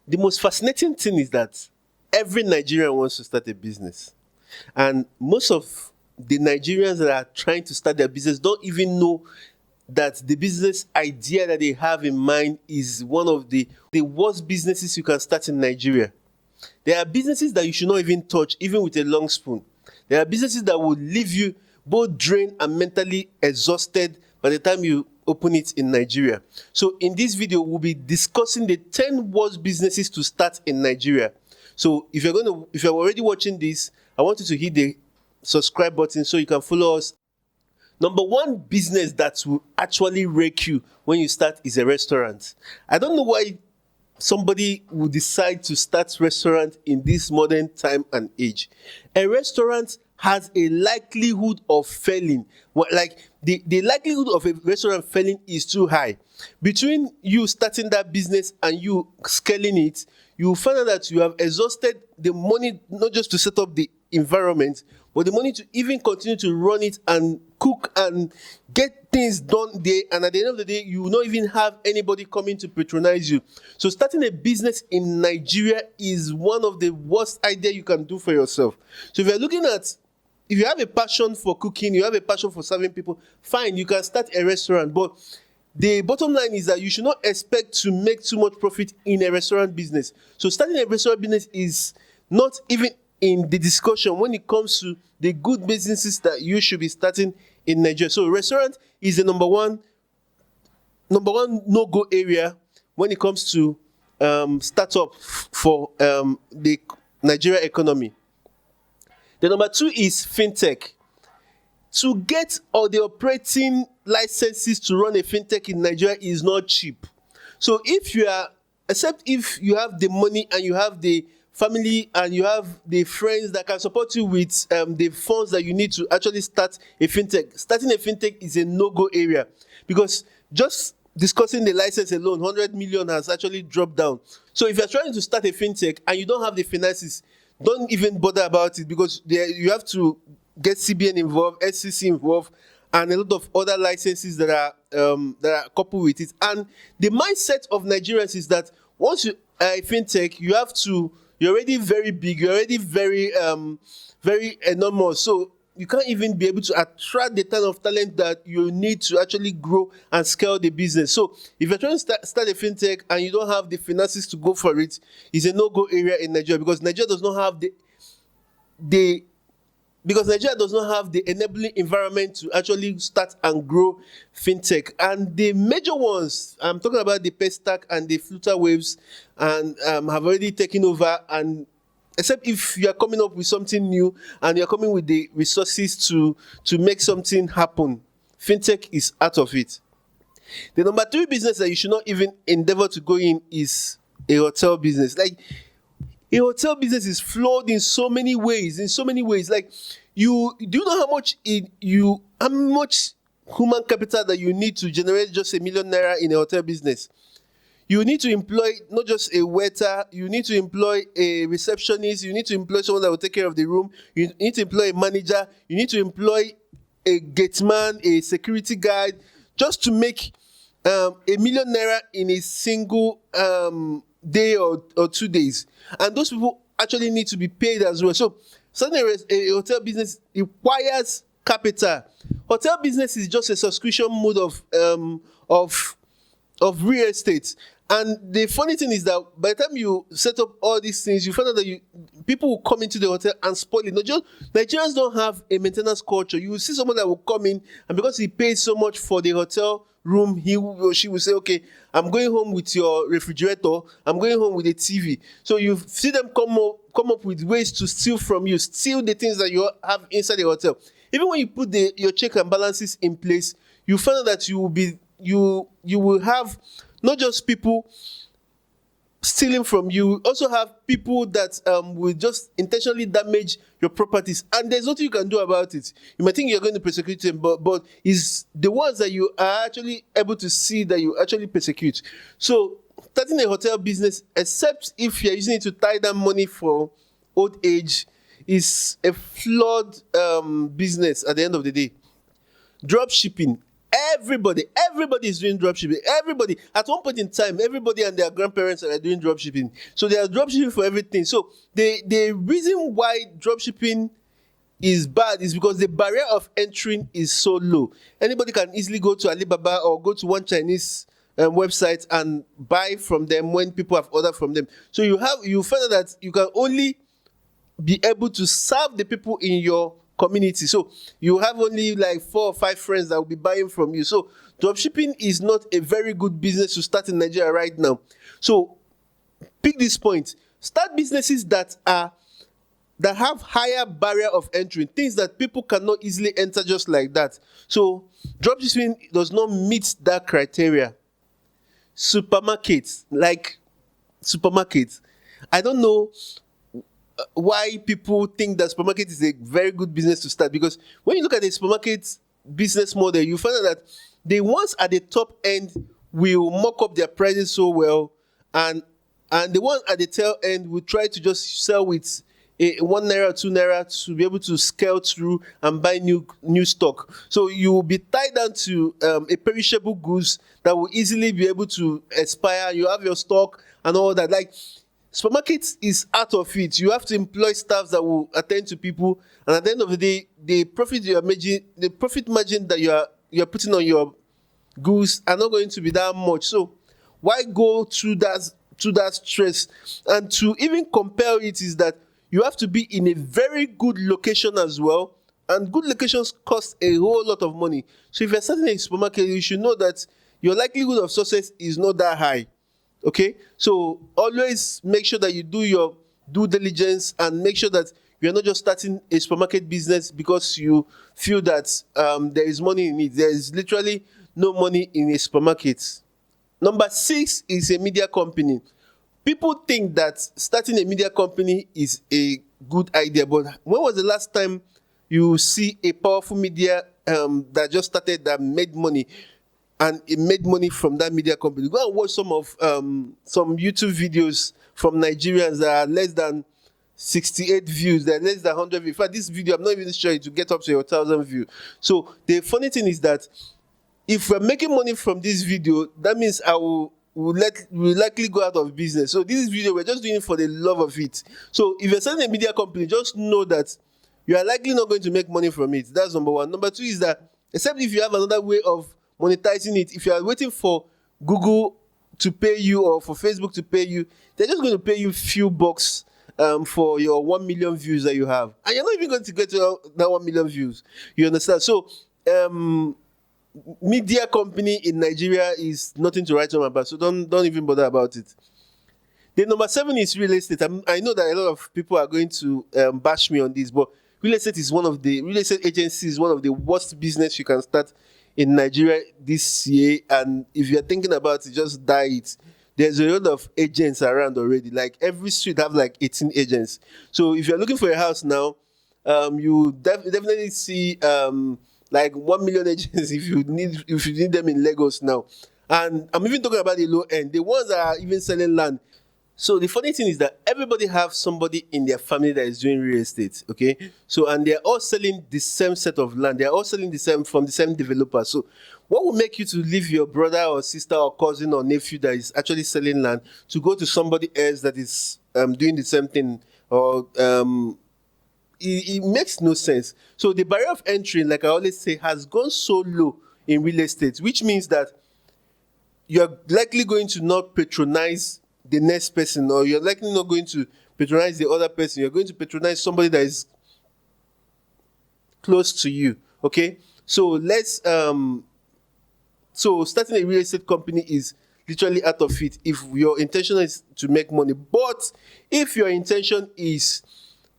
the most fascinating thing is that every Nigerian wants to start a business. And most of the Nigerians that are trying to start their business don't even know that the business idea that they have in mind is one of the worst businesses you can start in Nigeria. There are businesses that you should not even touch, even with a long spoon. There are businesses that will leave you both drained and mentally exhausted by the time you open it in Nigeria. So in this video, we'll be discussing the 10 worst businesses to start in Nigeria. So if you're already watching this, I want you to hit the subscribe button so you can follow us. Number one business that will actually rake you when you start is a restaurant. I don't know why somebody would decide to start restaurant in this modern time and age. A restaurant has a likelihood of failing. Like the likelihood of a restaurant failing is too high. Between you starting that business and you scaling it, you will find out that you have exhausted the money not just to set up the environment, but the money to even continue to run it and cook and get things done there. And at the end of the day, you will not even have anybody coming to patronize you. So starting a business in Nigeria is one of the worst ideas you can do for yourself. So if you have a passion for cooking, you have a passion for serving people, fine, you can start a restaurant. But the bottom line is that you should not expect to make too much profit in a restaurant business. So starting a restaurant business is not even in the discussion when it comes to the good businesses that you should be starting in Nigeria. So restaurant is the number one no-go area when it comes to startup for the Nigeria economy. The number two is fintech. To get all the operating licenses to run a fintech in Nigeria is not cheap. So except if you have the money and you have the family and you have the friends that can support you with the funds that you need to actually start a fintech. Starting a fintech is a no-go area because just discussing the license alone, 100 million has actually dropped down. So if you're trying to start a fintech and you don't have the finances, don't even bother about it because you have to get CBN involved, SCC involved, and a lot of other licenses that are coupled with it. And the mindset of Nigerians is that once you are a fintech, you're already very big, you're already very enormous. So you can't even be able to attract the kind of talent that you need to actually grow and scale the business. So if you're trying to start a fintech and you don't have the finances to go for it, it's a no-go area in Nigeria because Nigeria does not have the enabling environment to actually start and grow fintech. And the major ones, I'm talking about the Paystack and the Flutter Waves, and have already taken over. And except if you are coming up with something new and you're coming with the resources to make something happen, fintech is out of it. The number three business that you should not even endeavor to go in is a hotel business. Like, a hotel business is flawed in so many ways. Like, do you know how much human capital that you need to generate just ₦1 million in a hotel business? You need to employ not just a waiter, you need to employ a receptionist, you need to employ someone that will take care of the room, you need to employ a manager, you need to employ a gateman, a security guard, just to make ₦1 million in a single day or 2 days. And those people actually need to be paid as well. So starting a hotel business requires capital. Hotel business is just a subscription mode of real estate. And the funny thing is that by the time you set up all these things, you find out that people will come into the hotel and spoil it. Nigerians don't have a maintenance culture. You will see someone that will come in, and because he pays so much for the hotel room, he or she will say, okay, I'm going home with your refrigerator, I'm going home with a TV. So you see them come up with ways to steal from you, steal the things that you have inside the hotel. Even when you put your check and balances in place, you find out that you will have not just people stealing from you, also have people that will just intentionally damage your properties, and there's nothing you can do about it. You might think you're going to persecute them, but it's the ones that you are actually able to see that you actually persecute. So starting a hotel business, except if you're using it to tie down money for old age, is a flawed business at the end of the day. Drop shipping. Everybody is doing dropshipping. Everybody, at one point in time, everybody and their grandparents are doing dropshipping. So they are dropshipping for everything. So the reason why dropshipping is bad is because the barrier of entering is so low. Anybody can easily go to Alibaba or go to one Chinese website and buy from them when people have ordered from them. So you find out that you can only be able to serve the people in your community. So you have only like 4 or 5 friends that will be buying from you. So dropshipping is not a very good business to start in Nigeria right now. So pick this point. Start businesses that have higher barrier of entry, things that people cannot easily enter just like that. So dropshipping does not meet that criteria. Supermarkets. I don't know why people think that supermarket is a very good business to start, because when you look at the supermarket business model, you find out that the ones at the top end will mock up their prices so well, and the ones at the tail end will try to just sell with a 1 naira, 2 naira to be able to scale through and buy new stock. So you will be tied down to a perishable goods that will easily be able to expire. You have your stock and all that. Like, supermarkets is out of it. You have to employ staff that will attend to people, and at the end of the day, the profit margin that you are putting on your goods are not going to be that much. So why go through that stress? And to even compare it is that you have to be in a very good location as well, and good locations cost a whole lot of money. So if you're starting a supermarket, you should know that your likelihood of success is not that high. Okay, so always make sure that you do your due diligence and make sure that you're not just starting a supermarket business because you feel that there is money in it. There is literally no money in a supermarket. Number 6 is a media company. People think that starting a media company is a good idea, but when was the last time you see a powerful media that just started that made money? And it made money from that media company. Go and watch some YouTube videos from Nigerians that are less than 68 views. They're less than 100 views. In fact, this video, I'm not even sure it will get up to 1,000 views. So the funny thing is that if we're making money from this video, that means we'll likely go out of business. So this video, we're just doing it for the love of it. So if you're starting a media company, just know that you are likely not going to make money from it. That's number 1. Number 2 is that, except if you have another way of monetizing it, if you are waiting for Google to pay you or for Facebook to pay you, they're just going to pay you few bucks for your 1 million views that you have, and you're not even going to get to that 1 million views. You understand? So media company in Nigeria is nothing to write home about, so don't even bother about it. The number 7 is real estate. I know that a lot of people are going to bash me on this, but real estate agency is one of the worst business you can start in Nigeria this year. And if you're thinking about it, just die it. There's a lot of agents around already. Like, every street have like 18 agents. So if you're looking for a house now, you definitely see like 1 million agents if you need them in Lagos now. And I'm even talking about the low end, the ones that are even selling land. So the funny thing is that everybody have somebody in their family that is doing real estate, okay? So, and they're all selling the same set of land. They're all selling the same from the same developer. So what will make you to leave your brother or sister or cousin or nephew that is actually selling land to go to somebody else that is doing the same thing? Or it makes no sense. So the barrier of entry, like I always say, has gone so low in real estate, which means that you're likely going to not patronize the next person, or you're likely not going to patronize the other person. You're going to patronize somebody that is close to you. Okay, so so starting a real estate company is literally out of it if your intention is to make money. But if your intention is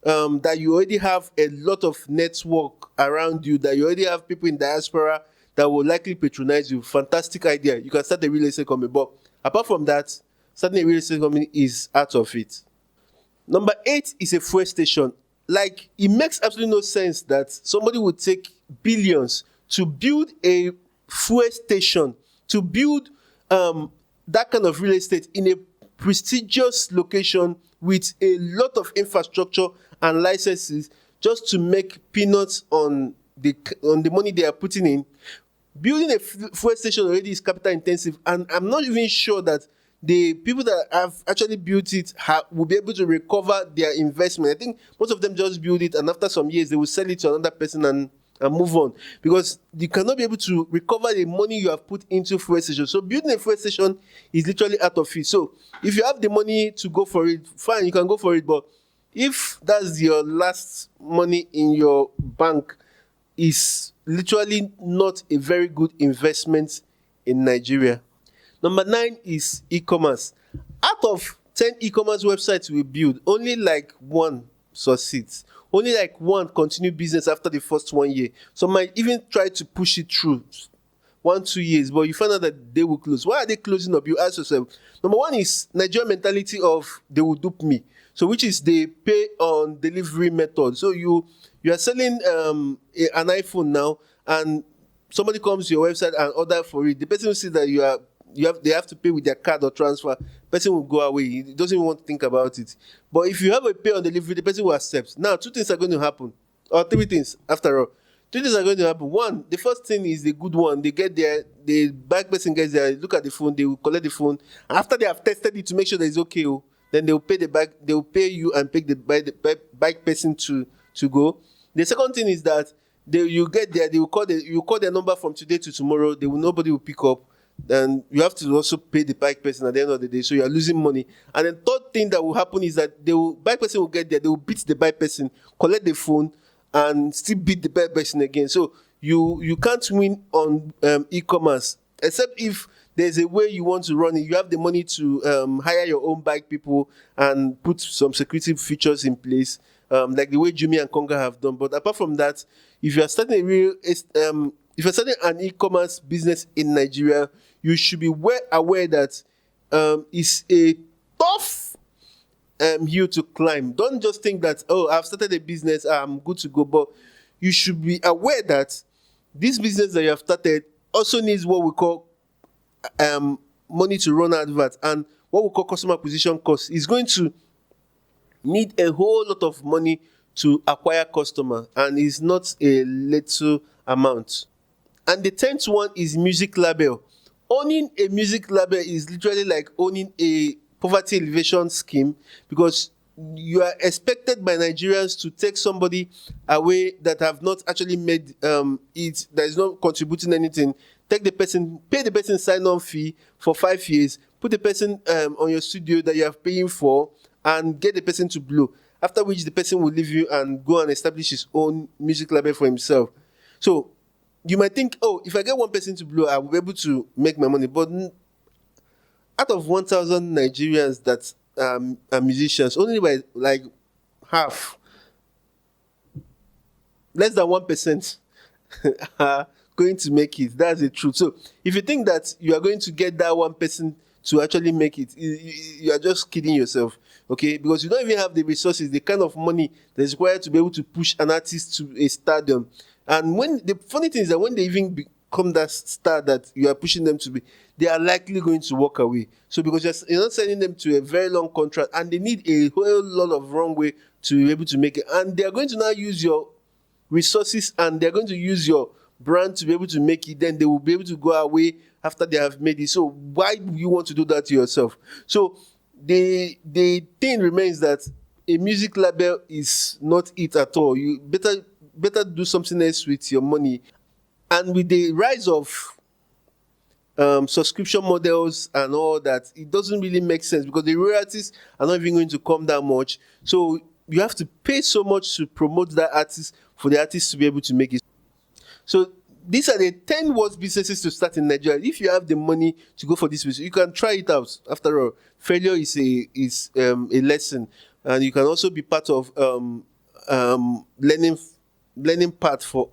that you already have a lot of network around you, that you already have people in diaspora that will likely patronize you, fantastic idea. You can start a real estate company. But apart from that, starting a real estate company is out of it. Number 8 is a fuel station. Like, it makes absolutely no sense that somebody would take billions to build a fuel station, to build that kind of real estate in a prestigious location with a lot of infrastructure and licenses, just to make peanuts on the money they are putting in. Building a fuel station already is capital intensive, and I'm not even sure that the people that have actually built it will be able to recover their investment. I think most of them just build it, and after some years they will sell it to another person and move on, because you cannot be able to recover the money you have put into fuel station. So building a fuel station is literally out of it. So if you have the money to go for it, fine, you can go for it. But if that's your last money in your bank, is literally not a very good investment in Nigeria. Number 9 is e-commerce. Out of 10 e-commerce websites we build, only like 1 succeeds. Only like 1 continue business after the first 1 year. Some might even try to push it through 1-2 years, but you find out that they will close. Why are they closing up? You ask yourself. Number 1 is Nigerian mentality of they will dupe me. So which is they pay on delivery method. So you are selling an iPhone now, and somebody comes to your website and order for it. The person will see that they have to pay with their card or transfer. The person will go away. He doesn't even want to think about it. But if you have a pay on delivery, the person will accept. Now, 2 things are going to happen, or 3 things after all. 2 things are going to happen. 1, the first thing is the good one. They get there, the bike person gets there, look at the phone, they will collect the phone. After they have tested it to make sure that it's okay, then they will pay the bike. They will pay you and pick the bike person to go. The second thing is that you get there, you call their number from today to tomorrow. Nobody will pick up. Then you have to also pay the bike person at the end of the day, so you are losing money. And the third thing that will happen is that bike person will get there, they will beat the bike person, collect the phone, and still beat the bike person again. So you can't win on e-commerce, except if there's a way you want to run it. You have the money to hire your own bike people and put some security features in place, like the way Jimmy and Konga have done. But apart from that, if you are starting if you're starting an e-commerce business in Nigeria, you should be well aware that it's a tough hill to climb. Don't just think that, I've started a business, I'm good to go. But you should be aware that this business that you have started also needs what we call money to run adverts, and what we call customer acquisition cost. Is going to need a whole lot of money to acquire customer, and it's not a little amount. And the 10th one is music label. Owning a music label is literally like owning a poverty alleviation scheme, because you are expected by Nigerians to take somebody away that have not actually made it, that is not contributing anything. Take the person, pay the person sign-on fee for 5 years, put the person on your studio that you are paying for, and get the person to blow. After which the person will leave you and go and establish his own music label for himself. So you might think, if I get one person to blow, I will be able to make my money. But out of 1,000 Nigerians that are musicians, only by like half, less than 1% are going to make it. That's the truth. So if you think that you are going to get that 1% to actually make it, you are just kidding yourself, okay? Because you don't even have the resources, the kind of money that's required to be able to push an artist to a stardom. And when the funny thing is that when they even become that star that you are pushing them to be, they are likely going to walk away. So because you're not sending them to a very long contract, and they need a whole lot of runway to be able to make it. And they are going to now use your resources, and they're going to use your brand to be able to make it. Then they will be able to go away after they have made it. So why do you want to do that to yourself? So the thing remains that a music label is not it at all. You better do something else with your money. And with the rise of subscription models and all that, it doesn't really make sense, because the royalties are not even going to come that much. So you have to pay so much to promote that artist for the artist to be able to make it. So these are the 10 worst businesses to start in Nigeria. If you have the money to go for this business, you can try it out. After all, failure is a lesson, and you can also be part of learning part for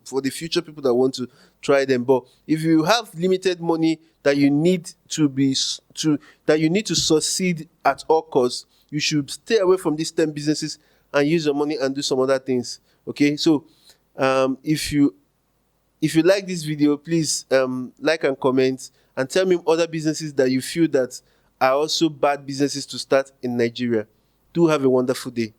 for the future people that want to try them. But if you have limited money that you need to succeed at all costs, you should stay away from these 10 businesses and use your money and do some other things. Okay, so if you like this video, please like and comment, and tell me other businesses that you feel that are also bad businesses to start in Nigeria. Do have a wonderful day.